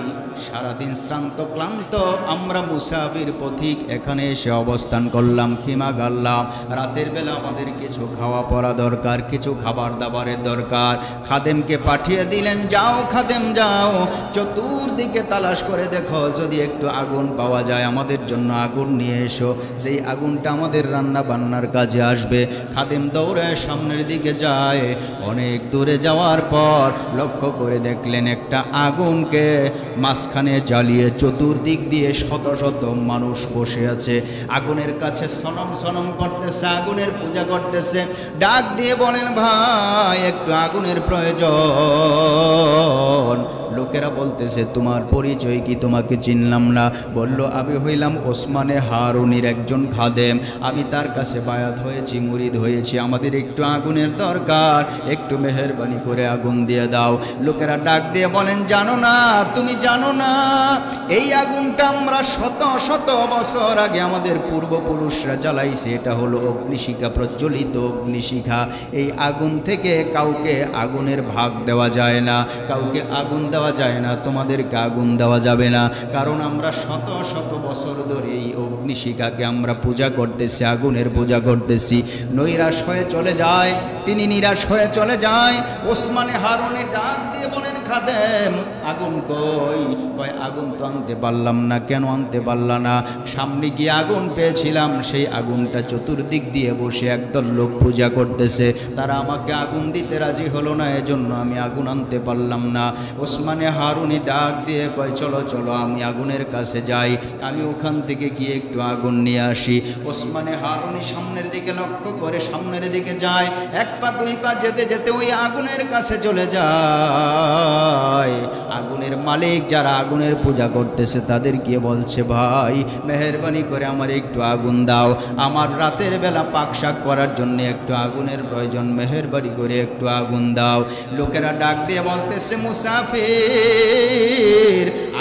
S1: সারাদিন শ্রান্ত ক্লান্ত আমরা মুসাফির পথিক এখানে এসে অবস্থান করলাম, খিমা গাড়লাম। রাতের বেলা আমাদের কিছু খাওয়া পড়া দরকার, কিছু খাবার দাবারের দরকার। খাদেমকে পাঠিয়ে দিলেন, যাও খাদেম যাও, চতুর্দিকে তালাশ করে দেখো যদি একটু আগুন পাওয়া যায়, আমাদের জন্য আগুন নিয়ে এসো, যেই আগুনটা আমাদের রান্না বান্নার কাজে আসবে। খাদেম দৌড়ে সামনের দিকে যায়। অনেক দূরে যাওয়ার পর লক্ষ্য করে দেখলেন একটা আগুনকে মাঝখানে জ্বালিয়ে চতুর্দিক দিয়ে শত শত মানুষ বসে আছে, আগুনের কাছে সনম সনম করতেছে, আগুনের পূজা করতেছে। ডাক দিয়ে বলেন, ভাই একটু আগুনের প্রয়োজন। লোকেরা বলতেছে, তোমার পরিচয় কি? তোমাকে চিনলাম না। বলল, আমি হইলাম ওসমানে হারুনির একজন খাদেম, আমি তার কাছে বায়াত হয়েছি, মুরিদ হয়েছি, আমাদের একটু আগুনের দরকার, একটু মেহেরবানি করে আগুন দিয়ে দাও। লোকেরা ডাক দিয়ে বলেন, জানো না, তুমি জানো না, এই আগুনটা আমরা শত শত বছর আগে আমাদের পূর্বপুরুষরা জ্বালাইছে, এটা হলো অগ্নিশিখা, প্রজ্বলিত অগ্নিশিখা। এই আগুন থেকে কাউকে আগুনের ভাগ দেওয়া যায় না, কাউকে আগুন দেওয়া যায় না, তোমাদেরকে আগুন দেওয়া যাবে না, কারণ আমরা শত শত বছর ধরে এই অগ্নিশিখাকে আমরা পূজা করতেছি, আগুনের পূজা করতেছি। নৈরাশ হয়ে চলে যায়, তিনি নিরাশ হয়ে চলে যায়। ওসমানে হারুনি ডাক দিয়ে বলেন খাদেম আগুন কই? কয় আগুন তো আনতে পারলাম না। কেন আনতে পারলা না? সামনে গিয়ে আগুন পেয়েছিলাম, সেই আগুনটা চতুর্দিক দিয়ে বসে একদল লোক পূজা করতেছে, তারা আমাকে আগুন দিতে রাজি হলো না, এজন্য আমি আগুন আনতে পারলাম না। ওসমানে হারুনি ডাক দিয়ে কয় চলো চলো আমি আগুনের কাছে যাই, আমি ওখান থেকে গিয়ে একটু আগুন নিয়ে আসি। ওসমানে হারুনি সামনের দিকে লক্ষ্য করে সামনের দিকে যায়, এক পা দুই পা যেতে যেতে ওই আগুনের কাছে চলে যায়। আগুনের মালিক যারা আগুনের পূজা করতেছে তাদের গিয়ে বলছে, ভাই মেহেরবানি করে আমার একটু আগুন দাও, আমার রাতের বেলা পাকশাক করার জন্য একটু আগুনের প্রয়োজন, মেহেরবানি করে একটু আগুন দাও। লোকেরা ডাক দিয়ে বলতেছে, মুসাফির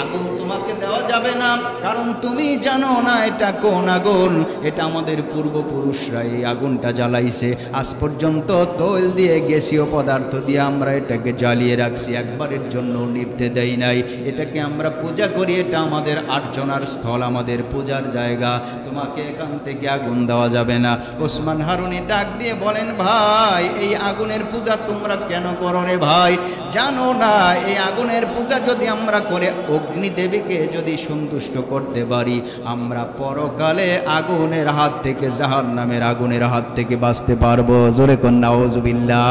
S1: আগুন তোমাকে দেওয়া যাবে না, কারণ তুমি জানো না এটা কোন আগুন। এটা আমাদের পূর্বপুরুষরা এই আগুনটা জ্বালাইছে, আজ পর্যন্ত তৈল দিয়ে গ্যাসীয় পদার্থ দিয়ে আমরা এটাকে জ্বালিয়ে রাখছি, একবারের জন্য নিভতে দেই নাই। এটাকে আমরা পূজা করি, এটা আমাদের আর্চনার স্থল, আমাদের পূজার জায়গা, তোমাকে এখান থেকে আগুন দেওয়া যাবে না। ওসমান হারুনি ডাক দিয়ে বলেন, ভাই এই আগুনের পূজা তোমরা কেন করো রে ভাই? জানো না এই আগুনের পূজা যদি আমরা করে অগ্নিদেবীকে যদি সন্তুষ্ট করতে পারি, আমরা পরকালে আগুনের হাত থেকে, জাহান্নামের আগুনের হাত থেকে বাঁচতে পারবো। জোরে কন্যা নাউজুবিল্লাহ।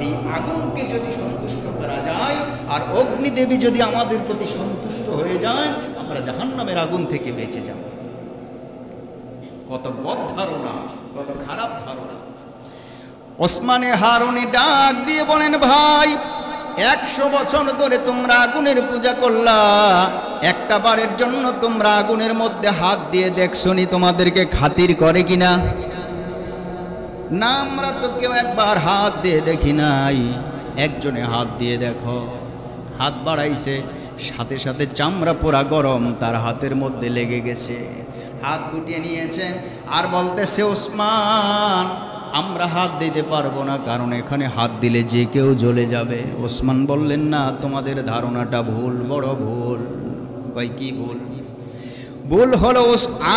S1: এই আগুনকে যদি সন্তুষ্ট করা যায় আর অগ্নিদেবী যদি আমাদের প্রতি সন্তুষ্ট হয়ে যায়, আমরা জাহান্নামের আগুন থেকে বেঁচে যাব। কত বদ ধারণা, কত খারাপ ধারণা। ওসমানে হারুনি ডাক দিয়ে বলেন, ভাই 100 বছর ধরে তোমরা আগুনের পূজা করলা, একটা বারের জন্য তোমরা আগুনের মধ্যে হাত দিয়ে দেখছো নি তোমাদেরকে খাতির করে কিনা? না, আমরা তো কেউ একবার হাত দিয়ে দেখি নাই। একজনে হাত দিয়ে দেখো, হাত বাড়াইছে, সাথে সাথে চামড়া পোড়া গরম তার হাতের মধ্যে লেগে গেছে, হাত গুটিয়ে নিয়েছে আর বলতেছে, ওসমান আমরা হাত দিতে পারবো না, কারণ এখানে হাত দিলে যে কেউ জ্বলে যাবে। ওসমান বললেন, না, তোমাদের ধারণাটা ভুল, বড় ভুল। ভাই কি ভুল? ভুল হলো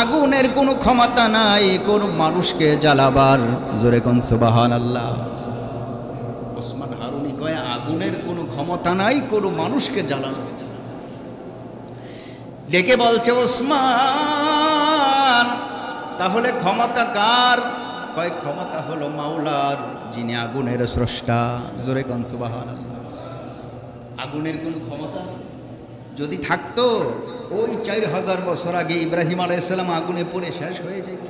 S1: আগুনের কোনো ক্ষমতা নাই কোনো মানুষকে জ্বালাবার। জোরে কোন সুবহানাল্লাহ। ওসমান হারুনি কয়, আগুনের কোনো ক্ষমতা নাই কোনো মানুষকে জ্বালানো। ডেকে বলছে, ওসমান তাহলে ক্ষমতা কার? কয়, ক্ষমতা হলো মাওলার, যিনি আগুনের স্রষ্টা। জোরে কোন সুবহানাল্লাহ। আগুনের কোনো ক্ষমতা আছে? যদি থাকতো ওই 4000 বছর আগে ইব্রাহিম আলাইহিস সালাম আগুনে পড়ে শেষ হয়ে যেত,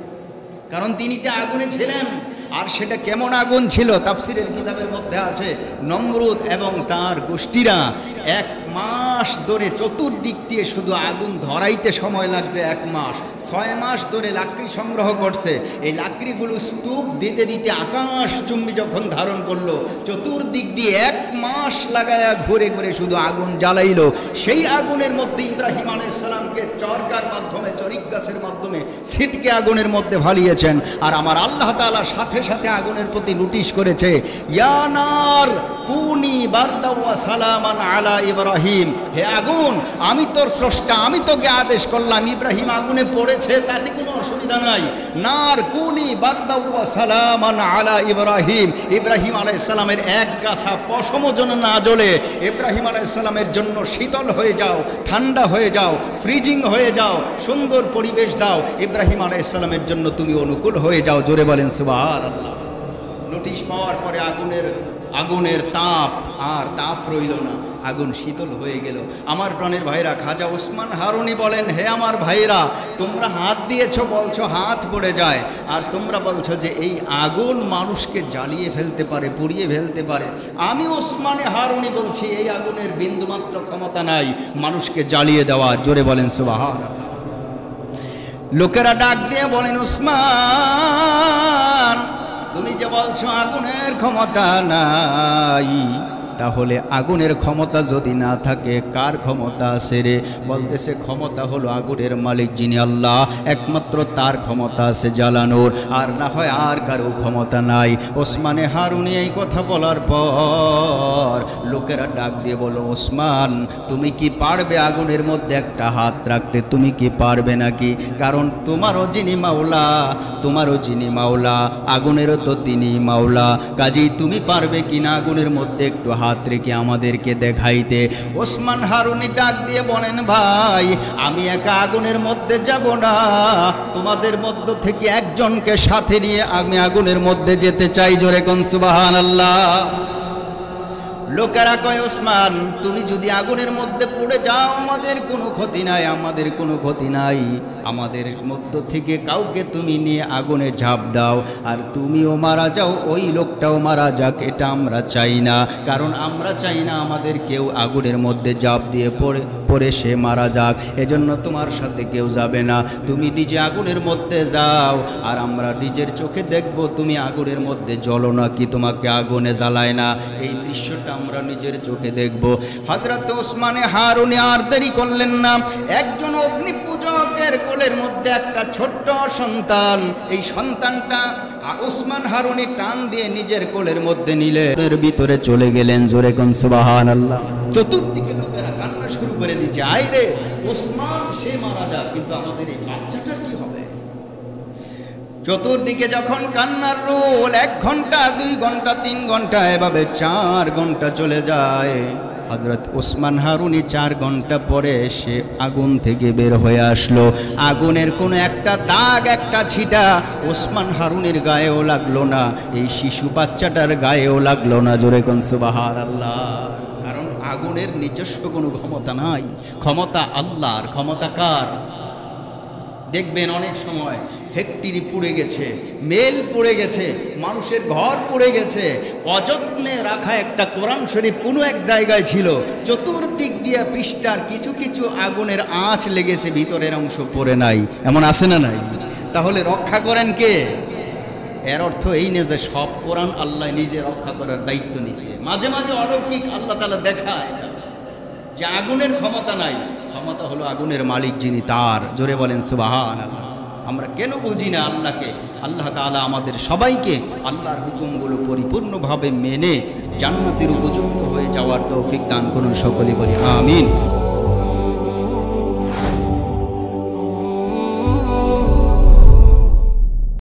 S1: কারণ তিনি তো আগুনে ছিলেন। আর সেটা কেমন আগুন ছিল তাফসীরের কিতাবের মধ্যে আছে, নমরুদ এবং তার গোষ্ঠীরা 1 মাস ধরে চতুর্দিক দিয়ে শুধু আগুন ধরাইতে সময় লাগছে 1 মাস, 6 মাস ধরে লাকড়ি সংগ্রহ করছে। এই লাকড়িগুলো স্তূপ দিতে দিতে আকাশ চুম্বি যখন ধারণ করলো, চতুর্দিক দিয়ে 1 মাস লাগায়া ঘুরে ঘুরে শুধু আগুন জ্বালাইলো। সেই আগুনের মধ্যে ইব্রাহিম আলাইহিস সালামকে চরকার মাধ্যমে, চরিক গাছের মাধ্যমে ছিটকে আগুনের মধ্যে ফালিয়েছেন। আর আমার আল্লাহ তাআলা সাথে সাথে আগুনের প্রতি নোটিশ করেছে, ইয়া নার কুনি বারদা ওয়া সালামান আলা ইব্রাহিম। হে আগুন, আমি তোর স্রষ্টা, আমি তোকে আদেশ করলাম। ইব্রাহিম আগুনে পড়েছে, তাতে কোনো অসুবিধা নাই। নার কুনি বারদা ওয়া সালামান আলা ইব্রাহিম। ইব্রাহিম আলাইহিস সালামের এক গাছা পশম যেন না জ্বলে, ইব্রাহিম আলাইহিস সালামের জন্য শীতল হয়ে যাও, ঠান্ডা হয়ে যাও, ফ্রিজিং হয়ে যাও, সুন্দর পরিবেশ দাও। ইব্রাহিম আলাইহিস সালামের জন্য তুমি অনুকূল হয়ে যাও। জোরে বলেন সুবহানাল্লাহ। নোটিশ পাওয়ার পরে আগুনের তাপ রইল না, আগুন শীতল হয়ে গেল। আমার প্রাণের ভাইরা, খাজা ওসমান হারুনি বলেন, হে আমার ভাইরা, তোমরা হাত দিয়েছ, বলছো হাত পড়ে যায়, আর তোমরা বলছো যে এই আগুন মানুষকে জ্বালিয়ে ফেলতে পারে, পুড়িয়ে ফেলতে পারে। আমি ওসমানে হারুনি বলছি, এই আগুনের বিন্দুমাত্র ক্ষমতা নাই মানুষকে জ্বালিয়ে দেওয়ার। জোরে বলেন সুবহানাল্লাহ। লোকেরা ডাক দিয়ে বলেন, ওসমান তুমি যে বলছো আগুনের ক্ষমতা নাই, তাহলে আগুনের ক্ষমতা যদি না থাকে কার ক্ষমতা আছে রে? বলতেছে, ক্ষমতা হলো আগুনের মালিক যিনি আল্লাহ, একমাত্র তার ক্ষমতা আছে জ্বালানোর, আর না হয় আর কারো ক্ষমতা নাই। ওসমানে হারুনি এই কথা বলার পর লোকেরা ডাক দিয়ে বলো, ওসমান তুমি কি পারবে আগুনের মধ্যে একটা হাত রাখতে? তুমি কি পারবে নাকি? কারণ তোমারও যিনি মাওলা, আগুনেরও তো তিনি মাওলা, কাজেই তুমি পারবে কিনা আগুনের মধ্যে একটু হাত রেখে আমাদেরকে দেখাইতে। ওসমান হারুনি ডাক দিয়ে বলেন, ভাই আমি একা আগুনের মধ্যে যাব না, তোমাদের মধ্য থেকে একজনকে সাথে নিয়ে আমি আগুনের মধ্যে যেতে চাই। জোরে কোন সুবহানাল্লাহ। লোকেরা কয়, ওসমান তুমি যদি আগুনের মধ্যে পড়ে যাও আমাদের কোনো ক্ষতি নাই, আমাদের কোনো ক্ষতি নাই, আমাদের মধ্য থেকে কাউকে তুমি নিয়ে আগুনে ঝাঁপ দাও, আর তুমিও মারা যাও, ওই লোকটাও মারা যাক, এটা আমরা চাই না। কারণ আমরা চাই না আমাদের কেউ আগুনের মধ্যে ঝাঁপ দিয়ে পড়ে সে মারা যাক, এজন্য তোমার সাথে কেউ যাবে না, তুমি নিজে আগুনের মধ্যে যাও, আর আমরা নিজের চোখে দেখব তুমি আগুনের মধ্যে জ্বলো না কি তোমাকে আগুনে জ্বালায় না, এই দৃশ্যটা আমরা নিজের চোখে দেখব। হযরত ওসমান হারুনি আর দেরি করলেন না, একজন অগ্নি পূজকের কোলের মধ্যে একটা ছোট্ট সন্তান, এই সন্তানটা ওসমান হারুনি টান দিয়ে নিজের কোলের মধ্যে নিলে এর ভিতরে চলে গেলেন। জোরে কোন সুবহানাল্লাহ। চতুর্দিকে লোকেরা কান্না শুরু করে দিয়েছে, আয় রে ওসমান সে মারা যাক, কিন্তু আমাদের এই বাচ্চাটার কি হবে? চতুর্দিকে যখন কান্নার রোল 1 ঘন্টা 2 ঘন্টা 3 ঘন্টা এভাবে 4 ঘন্টা চলে যায়। হযরত ওসমান হারুনি 4 ঘন্টা পরে সে আগুন থেকে বের হয়ে আসলো। আগুনের কোনো একটা দাগ, একটা ছিটা ওসমান হারুনির গায়েও লাগলো না, এই শিশু বাচ্চাটার গায়েও লাগলো না। জোরে কোন সুবহানাল্লাহ। কারণ আগুনের নিজস্ব কোনো ক্ষমতা নাই, ক্ষমতা আল্লাহর। ক্ষমতা কার? দেখবেন অনেক সময় ফ্যাক্টরি পুড়ে গেছে, মেল পুড়ে গেছে, মানুষের ঘর পুড়ে গেছে, অযত্নে রাখা একটা কোরআন শরীফ কোনো এক জায়গায় ছিল, চতুর্দিক দিয়ে পৃষ্ঠার কিছু কিছু আগুনের আঁচ লেগেছে, ভিতরের অংশ পড়ে নাই। এমন আছে না নাই? তাহলে রক্ষা করেন কে? এর অর্থ এই না যে সব কোরআন আল্লাহ নিজে রক্ষা করার দায়িত্ব নিছে। মাঝে মাঝে অলৌকিক আল্লাহ তাআলা দেখায় যে আগুনের ক্ষমতা নাই, ক্ষমতা হলো আগুনের মালিক যিনি, তার। জোরে বলেন সুবহানাল্লাহ। আমরা কেন বুঝি না আল্লাহকে? আল্লাহ তাআলা আমাদের সবাইকে আল্লাহর হুকুমগুলো পরিপূর্ণভাবে মেনে জান্নাতের উপযুক্ত হয়ে যাওয়ার তৌফিক দান করুন। সকলে বলি আমিন।